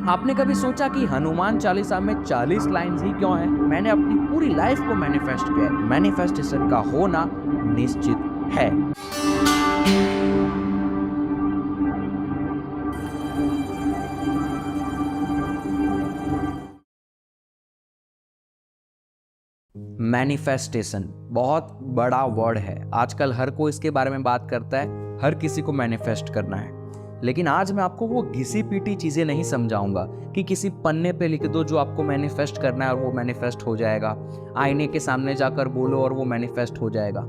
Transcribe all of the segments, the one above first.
आपने कभी सोचा कि हनुमान चालीसा में 40 लाइन्स ही क्यों हैं? मैंने अपनी पूरी लाइफ को मैनिफेस्ट किया है। मैनिफेस्टेशन का होना निश्चित है। मैनिफेस्टेशन बहुत बड़ा वर्ड है। आजकल हर कोई इसके बारे में बात करता है, हर किसी को मैनिफेस्ट करना है। लेकिन आज मैं आपको वो घिसी पीटी चीजें नहीं समझाऊंगा कि किसी पन्ने पे लिख दो जो आपको मैनिफेस्ट करना है और वो मैनिफेस्ट हो जाएगा, आईने के सामने जाकर बोलो और वो मैनिफेस्ट हो जाएगा।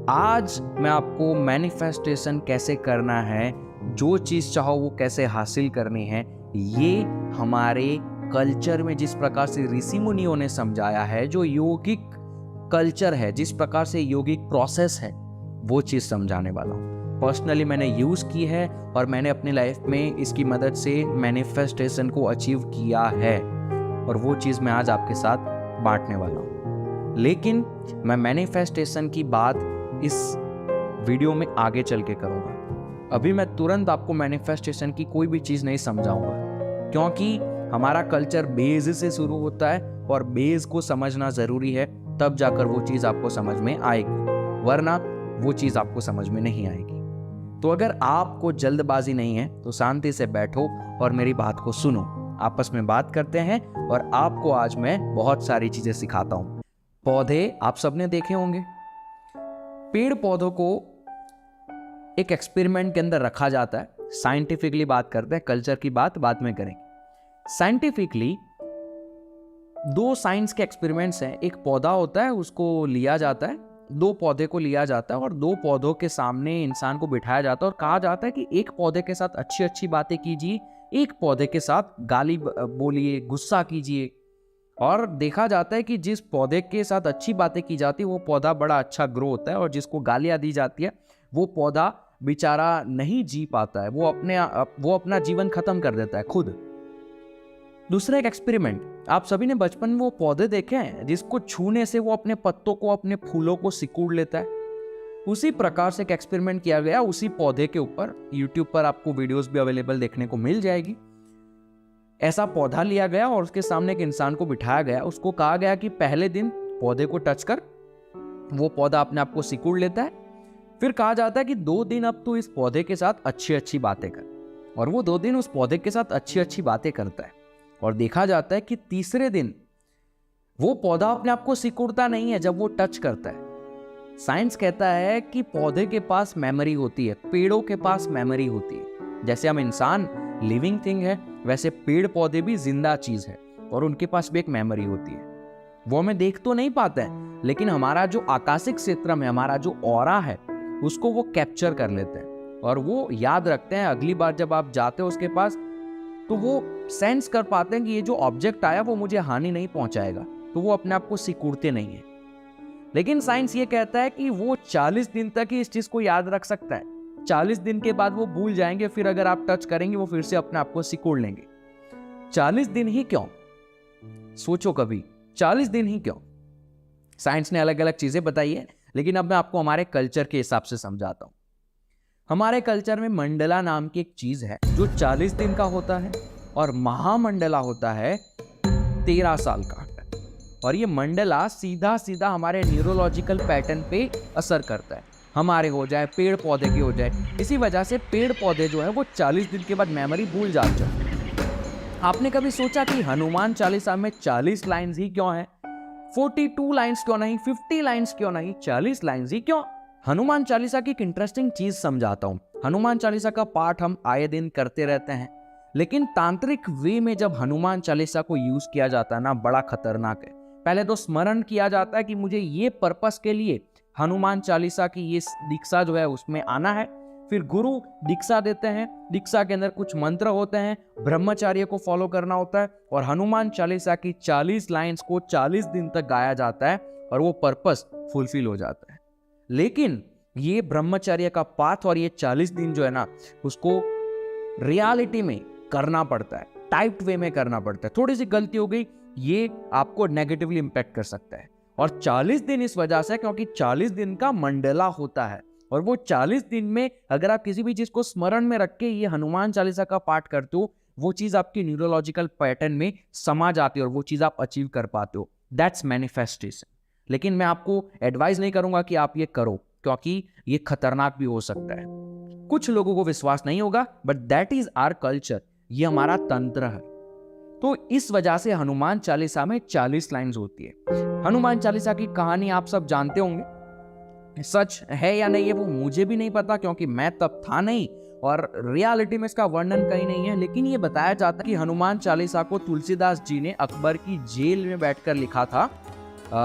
आज मैं आपको मैनिफेस्टेशन कैसे करना है, जो चीज चाहो वो कैसे हासिल करनी है, ये हमारे कल्चर में जिस प्रकार से ऋषि मुनियों ने समझाया है, जो योगिक कल्चर है, जिस प्रकार से योगिक प्रोसेस है, वो चीज समझाने वाला हूँ। पर्सनली मैंने यूज की है और मैंने अपनी लाइफ में इसकी मदद से मैनिफेस्टेशन को अचीव किया है और वो चीज मैं आज आपके साथ बांटने वाला हूँ। लेकिन मैं मैनिफेस्टेशन की बात इस वीडियो में आगे चल के करूंगा। अभी मैं तुरंत आपको मैनिफेस्टेशन की कोई भी चीज नहीं समझाऊंगा, क्योंकि हमारा कल्चर बेस से शुरू होता है और बेस को समझना जरूरी है, तब जाकर वो चीज आपको समझ में आएगी, वरना वो चीज आपको समझ में नहीं आएगी। तो अगर आपको जल्दबाजी नहीं है तो शांति से बैठो और मेरी बात को सुनो। आपस में बात करते हैं और आपको आज मैं बहुत सारी चीजें सिखाता हूं। पौधे आप सबने देखे होंगे। पेड़ पौधों को एक एक्सपेरिमेंट के अंदर रखा जाता है। साइंटिफिकली बात करते हैं, कल्चर की बात बाद में करेंगे। साइंटिफिकली दो साइंस के एक्सपेरिमेंट्स हैं। एक पौधा होता है, उसको लिया जाता है, दो पौधे को लिया जाता है और दो पौधों के सामने इंसान को बिठाया जाता है और कहा जाता है कि एक पौधे के साथ अच्छी अच्छी बातें कीजिए, एक पौधे के साथ गाली बोलिए, गुस्सा कीजिए। और देखा जाता है कि जिस पौधे के साथ अच्छी बातें की जाती है वो पौधा बड़ा अच्छा ग्रो होता है, और जिसको गालियां दी जाती है वो पौधा बेचारा नहीं जी पाता है, वो अपना जीवन खत्म कर देता है खुद। दूसरा एक एक्सपेरिमेंट, आप सभी ने बचपन में वो पौधे देखे हैं जिसको छूने से वो अपने पत्तों को, अपने फूलों को सिकुड़ लेता है। उसी प्रकार से एक एक्सपेरिमेंट किया गया उसी पौधे के ऊपर। यूट्यूब पर आपको वीडियोस भी अवेलेबल देखने को मिल जाएगी। ऐसा पौधा लिया गया और उसके सामने एक इंसान को बिठाया गया। उसको कहा गया कि पहले दिन पौधे को टच कर, वो पौधा अपने आप को सिकुड़ लेता है। फिर कहा जाता है कि 2 दिन अब तू इस पौधे के साथ अच्छी अच्छी बातें कर, और वो 2 दिन उस पौधे के साथ अच्छी अच्छी बातें करता है। और देखा जाता है कि तीसरे दिन वो पौधा अपने आप को सिकुड़ता नहीं है जब वो टच करता है। साइंस कहता है कि पौधे के पास मेमोरी होती है, पेड़ों के पास मेमोरी होती है। जैसे हम इंसान लिविंग थिंग है, वैसे पेड़ पौधे भी जिंदा चीज है और उनके पास भी एक मेमोरी होती है। वो हमें देख तो नहीं पाते हैं, लेकिन हमारा जो आकाशिक क्षेत्र में हमारा जो ऑरा है उसको वो कैप्चर कर लेते हैं और वो याद रखते हैं। अगली बार जब आप जाते हो उसके पास तो वो सेंस कर पाते हैं कि ये जो ऑब्जेक्ट आया वो मुझे हानि नहीं पहुंचाएगा, तो वो अपने आप को सिकुड़ते नहीं है। लेकिन साइंस ये कहता है कि वो 40 दिन तक ही इस चीज को याद रख सकता है। 40 दिन के बाद वो भूल जाएंगे, फिर अगर आप टच करेंगे वो फिर से अपने आप को सिकुड़ लेंगे। 40 दिन ही क्यों? सोचो कभी, 40 दिन ही क्यों? साइंस ने अलग अलग चीजें बताई है, लेकिन अब मैं आपको हमारे कल्चर के हिसाब से समझाता हूं। हमारे कल्चर में मंडला नाम की एक चीज है जो 40 दिन का होता है, और महामंडला होता है 13 साल का। और ये मंडला सीधा सीधा हमारे न्यूरोलॉजिकल पैटर्न पे असर करता है, हमारे हो जाए, पेड़ पौधे के हो जाए। इसी वजह से पेड़ पौधे जो है वो 40 दिन के बाद मेमोरी भूल जाते हैं। आपने कभी सोचा कि हनुमान चालीसा में 40 लाइन्स ही क्यों है? 42 लाइन्स क्यों नहीं? 50 लाइन्स क्यों नहीं? 40 लाइन्स ही क्यों? हनुमान चालीसा की एक इंटरेस्टिंग चीज समझाता हूं। हनुमान चालीसा का पाठ हम आए दिन करते रहते हैं, लेकिन तांत्रिक वे में जब हनुमान चालीसा को यूज किया जाता है ना, बड़ा खतरनाक है। पहले तो स्मरण किया जाता है कि मुझे ये पर्पस के लिए हनुमान चालीसा की ये दीक्षा जो है उसमें आना है। फिर गुरु दीक्षा देते हैं, दीक्षा के अंदर कुछ मंत्र होते हैं, ब्रह्मचर्य को फॉलो करना होता है, और हनुमान चालीसा की 40 लाइन्स को 40 दिन तक गाया जाता है और वो पर्पस फुलफिल हो जाता है। लेकिन ये ब्रह्मचर्य का पाथ और ये 40 दिन जो है ना, उसको रियलिटी में करना पड़ता है, टाइप्ड वे में करना पड़ता है। थोड़ी सी गलती हो गई, ये आपको नेगेटिवली इंपैक्ट कर सकता है। और 40 दिन इस वजह से क्योंकि 40 दिन का मंडला होता है, और वो 40 दिन में अगर आप किसी भी चीज को स्मरण में रख के ये हनुमान चालीसा का पाठ करते हो, वो चीज़ आपकी न्यूरोलॉजिकल पैटर्न में समा जाती है और वो चीज़ आप अचीव कर पाते हो। That's manifestation. लेकिन मैं आपको एडवाइस नहीं करूंगा कि आप ये करो, क्योंकि ये खतरनाक भी हो सकता है। कुछ लोगों को विश्वास नहीं होगा, but that is our culture, ये हमारा तंत्र है। तो इस वजह से हनुमान चालीसा में 40 लाइन्स होती है। हनुमान चालीसा की कहानी आप सब जानते होंगे, सच है या नहीं है वो मुझे भी नहीं पता, क्योंकि मैं तब था नहीं और रियलिटी में इसका वर्णन कहीं नहीं है। लेकिन ये बताया जाता है कि हनुमान चालीसा को तुलसीदास जी ने अकबर की जेल में बैठकर लिखा था।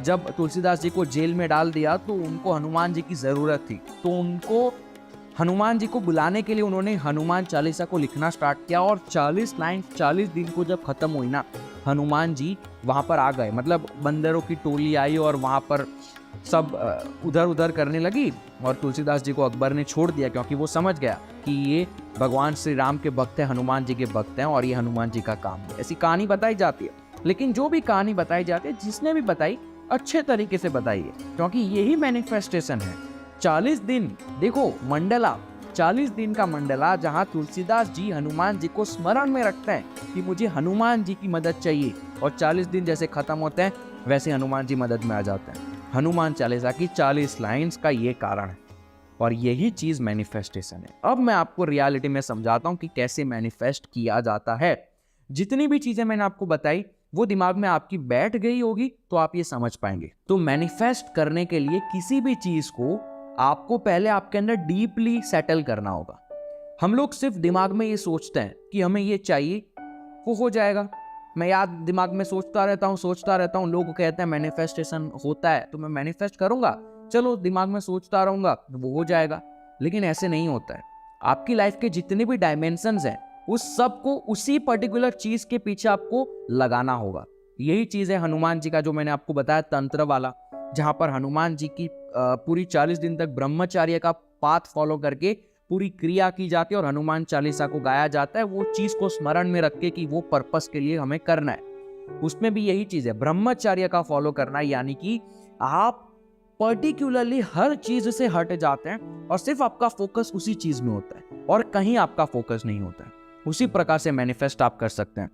जब तुलसीदास जी को जेल में डाल दिया तो उनको हनुमान जी की जरूरत थी, तो उनको हनुमान जी को बुलाने के लिए उन्होंने हनुमान चालीसा को लिखना स्टार्ट किया। और 40 लाइन 40 दिन को जब खत्म हुई ना, हनुमान जी वहां पर आ गए। मतलब बंदरों की टोली आई और वहां पर सब उधर उधर करने लगी और तुलसीदास जी को अकबर ने छोड़ दिया, क्योंकि वो समझ गया कि ये भगवान श्री राम के भक्त हैं, हनुमान जी के भक्त हैं और ये हनुमान जी का काम है। ऐसी कहानी बताई जाती है। लेकिन जो भी कहानी बताई जाती है, जिसने भी बताई अच्छे तरीके से बताई है, क्योंकि यही मैनिफेस्टेशन है। 40 दिन देखो, मंडला 40 दिन का मंडला, जहां तुलसीदास जी हनुमान जी को स्मरण में रखते हैं कि मुझे हनुमान जी की मदद चाहिए, और 40 दिन जैसे खत्म होते हैं वैसे हनुमान जी मदद में आ जाते हैं। हनुमान चालीसा की 40 लाइन्स का ये कारण है और यही चीज मैनिफेस्टेशन है। अब मैं आपको रियलिटी में समझाता हूं कि कैसे मैनिफेस्ट किया जाता है। जितनी भी चीजें मैंने आपको बताई वो दिमाग में आपकी बैठ गई होगी तो आप ये समझ पाएंगे। तो मैनिफेस्ट करने के लिए किसी भी चीज को आपको पहले आपके अंदर डीपली सेटल करना होगा। हम लोग सिर्फ दिमाग में ये सोचते हैं कि हमें ये चाहिए, वो हो जाएगा। मैं याद दिमाग में सोचता रहता हूँ। लोग कहते हैं मैनिफेस्टेशन होता है तो मैं मैनिफेस्ट करूंगा, चलो दिमाग में सोचता रहूंगा वो हो जाएगा। लेकिन ऐसे नहीं होता है। आपकी लाइफ के जितने भी डायमेंशंस हैं उस सब को उसी पर्टिकुलर चीज के पीछे आपको लगाना होगा। यही चीज है हनुमान जी का जो मैंने आपको बताया तंत्र वाला, जहां पर हनुमान जी की पूरी 40 दिन तक ब्रह्मचर्य का पाथ फॉलो करके पूरी क्रिया की जाती है और हनुमान चालीसा को गाया जाता है, वो चीज को स्मरण में रख के कि वो पर्पस के लिए हमें करना है। उसमें भी यही चीज है, ब्रह्मचर्य का फॉलो करना, यानी कि आप पर्टिकुलरली हर चीज से हट जाते हैं और सिर्फ आपका फोकस उसी चीज में होता है और कहीं आपका फोकस नहीं होता है। उसी प्रकार से मैनिफेस्ट आप कर सकते हैं।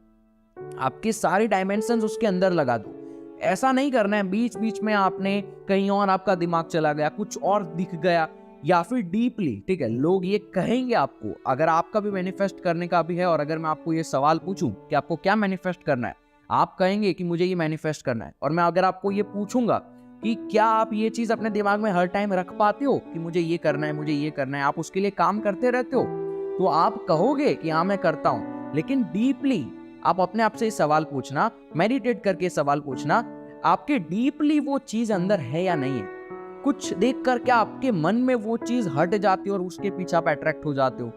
आपके सारे डायमेंशंस उसके अंदर लगा दो। ऐसा नहीं करना है बीच बीच में आपने कहीं और आपका दिमाग चला गया, कुछ और दिख गया, या फिर डीपली, ठीक है, लोग ये कहेंगे आपको। अगर आपका भी मैनिफेस्ट करने का भी है और अगर मैं आपको ये सवाल पूछूं कि आपको क्या मैनिफेस्ट करना है, आप कहेंगे कि मुझे ये मैनिफेस्ट करना है। और मैं अगर आपको ये पूछूंगा कि क्या आप ये चीज अपने दिमाग में हर टाइम रख पाते हो कि मुझे ये करना है, मुझे ये करना है, आप उसके लिए काम करते रहते हो, तो आप कहोगे कि हाँ मैं करता हूं। लेकिन डीपली आप अपने आप से सवाल पूछना, मेडिटेट करके सवाल पूछना, आपके डीपली वो चीज अंदर है या नहीं है। कुछ देखकर क्या आपके मन में वो चीज हट जाती है और उसके पीछे आप अट्रैक्ट हो जाते हो।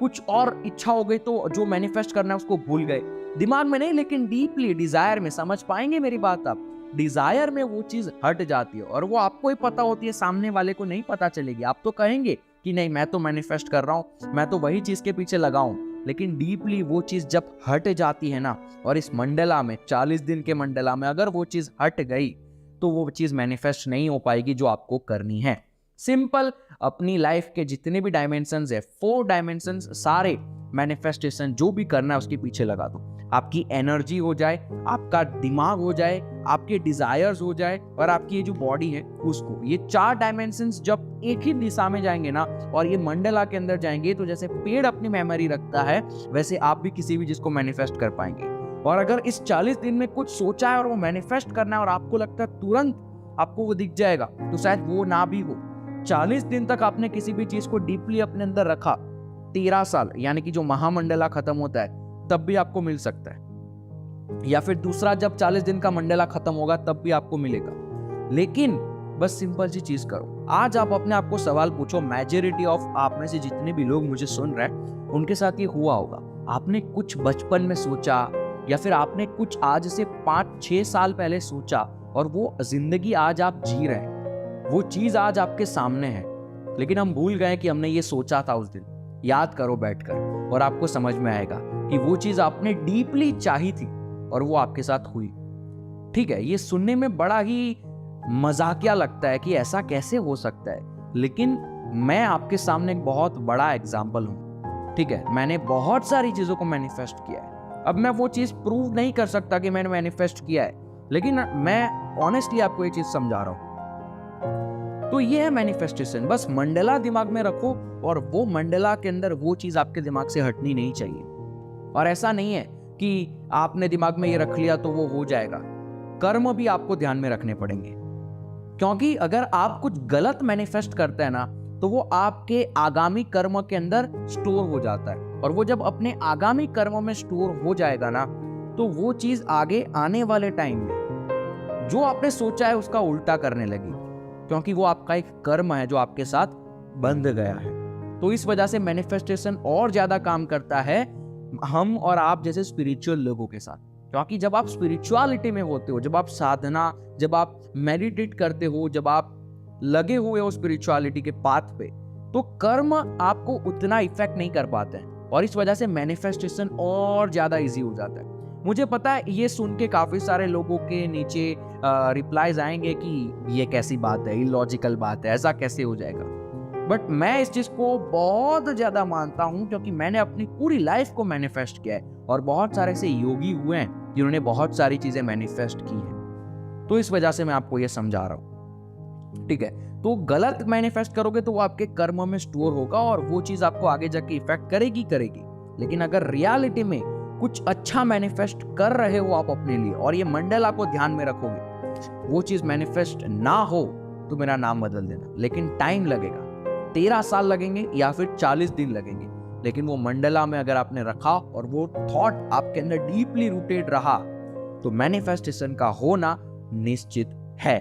कुछ और इच्छा हो गई तो जो मैनिफेस्ट करना है उसको भूल गए, दिमाग में नहीं लेकिन डीपली डिजायर में। समझ पाएंगे मेरी बात आप? डिजायर में वो चीज हट जाती है और वो आपको ही पता होती है, सामने वाले को नहीं पता चलेगी। आप तो कहेंगे कि नहीं मैं तो मैनिफेस्ट कर रहा हूं, मैं तो वही चीज के पीछे लगा हूं, लेकिन डीपली वो चीज जब हट जाती है ना, और इस मंडला में 40 दिन के मंडला में अगर वो चीज हट गई तो वो चीज मैनिफेस्ट नहीं हो पाएगी जो आपको करनी है। सिंपल, अपनी लाइफ के जितने भी डायमेंशंस है, 4 डायमेंशंस, सारे मैनिफेस्टेशन जो भी करना है उसके पीछे लगा दो। आपकी एनर्जी हो जाए, आपका दिमाग हो जाए, आपके डिजायर्स हो जाए और आपकी ये जो बॉडी है उसको, ये 4 डायमेंशंस जब एक ही दिशा में जाएंगे ना और ये मंडला के अंदर जाएंगे, तो जैसे पेड़ अपनी मेमोरी रखता है वैसे आप भी किसी भी चीज को मैनिफेस्ट कर पाएंगे। और अगर इस 40 दिन में कुछ सोचा है और वो मैनिफेस्ट करना है और आपको लगता है तुरंत आपको वो दिख जाएगा, तो शायद वो ना भी हो। 40 दिन तक आपने किसी भी चीज को डीपली अपने अंदर रखा, 13 साल यानी कि जो महामंडला खत्म होता है तब भी आपको मिल सकता है, या फिर दूसरा जब 40 दिन का मंडला खत्म होगा तब भी आपको मिलेगा। लेकिन बस सिंपल सी चीज करो। आज आप अपने आप को सवाल पूछो, मेजॉरिटी ऑफ आप में से जितने भी लोग मुझे सुन रहे हैं उनके साथ ये हुआ होगा। आपने कुछ बचपन में सोचा या फिर आपने कुछ आज से 5-6 साल पहले सोचा और वो जिंदगी आज आप जी रहे हैं, वो चीज आज आपके सामने है, लेकिन हम भूल गए कि हमने ये सोचा था उस दिन। याद करो बैठकर और आपको समझ में आएगा कि वो चीज आपने डीपली चाही थी और वो आपके साथ हुई। ठीक है, ये सुनने में बड़ा ही मजाकिया लगता है कि ऐसा कैसे हो सकता है, लेकिन मैं आपके सामने एक बहुत बड़ा एग्जाम्पल हूं। ठीक है, मैंने बहुत सारी चीजों को मैनिफेस्ट किया है। अब मैं वो चीज प्रूव नहीं कर सकता कि मैंने मैनिफेस्ट किया है, लेकिन मैं ऑनेस्टली आपको ये चीज समझा रहा हूं। तो ये है मैनिफेस्टेशन। बस मंडला दिमाग में रखो, और वो मंडला के अंदर वो चीज आपके दिमाग से हटनी नहीं चाहिए। और ऐसा नहीं है कि आपने दिमाग में ये रख लिया तो वो हो जाएगा। कर्म भी आपको ध्यान में रखने पड़ेंगे, क्योंकि अगर आप कुछ गलत मैनिफेस्ट करते हैं ना, तो वो आपके आगामी कर्म के अंदर स्टोर हो जाता है। और वो जब अपने आगामी कर्म में स्टोर हो जाएगा ना, तो वो चीज आगे आने वाले टाइम में जो आपने सोचा है उसका उल्टा करने लगेगी, क्योंकि वो आपका एक कर्म है जो आपके साथ बंध गया है। तो इस वजह से मैनिफेस्टेशन और ज्यादा काम करता है हम और आप जैसे स्पिरिचुअल लोगों के साथ, क्योंकि जब आप स्पिरिचुअलिटी में होते हो, जब आप साधना, जब आप मेडिटेट करते हो, जब आप लगे हुए हो स्पिरिचुअलिटी के पाथ पे, तो कर्म आपको उतना इफेक्ट नहीं कर पाते हैं, और इस वजह से मैनिफेस्टेशन और ज्यादा इजी हो जाता है। मुझे पता है ये सुन के काफी सारे लोगों के नीचे रिप्लाईज आएंगे कि ये कैसी बात है, इलॉजिकल बात है, ऐसा कैसे हो जाएगा। बट मैं इस चीज को बहुत ज्यादा मानता हूं, क्योंकि मैंने अपनी पूरी लाइफ को मैनिफेस्ट किया है, और बहुत सारे ऐसे योगी हुए हैं जिन्होंने बहुत सारी चीजें मैनिफेस्ट की हैं। तो इस वजह से मैं आपको ये समझा रहा हूं, ठीक है। तो गलत मैनिफेस्ट करोगे तो वो आपके कर्म में स्टोर होगा, और वो चीज आपको आगे जाके इफेक्ट करेगी। लेकिन अगर रियलिटी में कुछ अच्छा मैनिफेस्ट कर रहे हो आप अपने लिए, और ये मंडला को ध्यान में रखोगे, वो चीज मैनिफेस्ट ना हो तो मेरा नाम बदल देना, लेकिन टाइम लगेगा। 13 साल लगेंगे या फिर 40 दिन लगेंगे, लेकिन वो मंडला में अगर आपने रखा और वो थॉट आपके अंदर डीपली रूटेड रहा, तो मैनिफेस्टेशन का होना निश्चित है।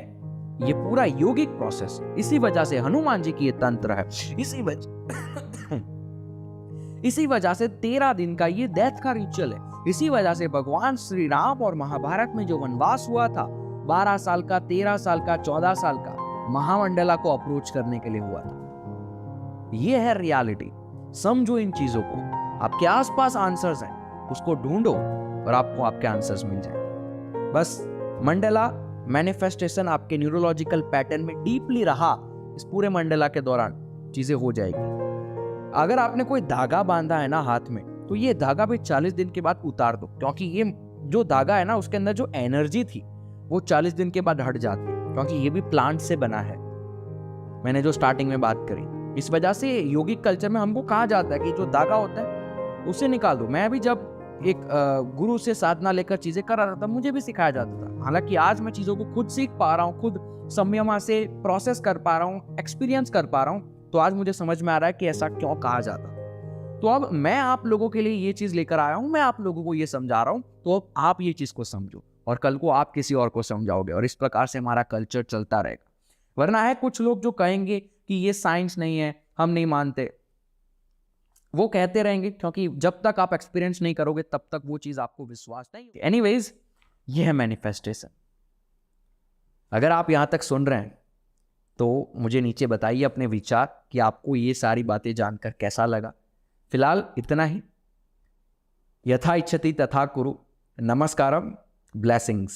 ये पूरा योगिक प्रोसेस, इसी वजह से हनुमान जी की ये तंत्र है, इसी वजह से 13 दिन का ये डेथ का रिचुअल है। इसी वजह से भगवान श्री राम और महाभारत में जो वनवास हुआ था, 12 साल का, 13 साल का, 14 साल का, महामंडला को अप्रोच करने के लिए हुआ था। ये है रियलिटी। समझो इन चीजों को। आपके आसपास आंसर्स हैं, उसको ढूंढो और आपको आपके आंसर्स मिल जाएंगे। बस मंडला मैनिफेस्टेशन आपके न्यूरोलॉजिकल पैटर्न में डीपली रहा, इस पूरे मंडला के दौरान चीजें हो जाएगी। अगर आपने कोई धागा बांधा है ना हाथ में, तो ये धागा भी 40 दिन के बाद उतार दो, क्योंकि ये जो धागा है ना, उसके अंदर जो एनर्जी थी वो 40 दिन के बाद हट जाती है, क्योंकि ये भी प्लांट से बना है। मैंने जो स्टार्टिंग में बात करी, इस वजह से योगिक कल्चर में हमको कहा जाता है कि जो धागा होता है उसे निकाल दो। मैं भी जब एक गुरु से साधना लेकर चीजें कर रहा था, मुझे भी सिखाया जाता था। हालांकि आज मैं चीजों को खुद सीख पा रहा हूँ, खुद संयम से प्रोसेस कर पा रहा हूँ, एक्सपीरियंस कर पा रहा हूँ, तो आज मुझे समझ में आ रहा है कि ऐसा क्यों कहा जाता। तो अब मैं आप लोगों के लिए ये चीज लेकर आया हूं, मैं आप लोगों को ये समझा रहा हूं, तो अब आप ये चीज को समझो, और कल को आप किसी और को समझाओगे, और इस प्रकार से हमारा कल्चर चलता रहेगा। वरना है कुछ लोग जो कहेंगे कि ये साइंस नहीं है, हम नहीं मानते, वो कहते रहेंगे, क्योंकि जब तक आप एक्सपीरियंस नहीं करोगे तब तक वो चीज आपको विश्वास नहीं। एनीवेज, ये है मैनिफेस्टेशन। अगर आप यहां तक सुन रहे हैं तो मुझे नीचे बताइए अपने विचार कि आपको ये सारी बातें जानकर कैसा लगा। फिलहाल इतना ही। यथा इच्छति तथा कुरु। नमस्कारम। ब्लेसिंग्स।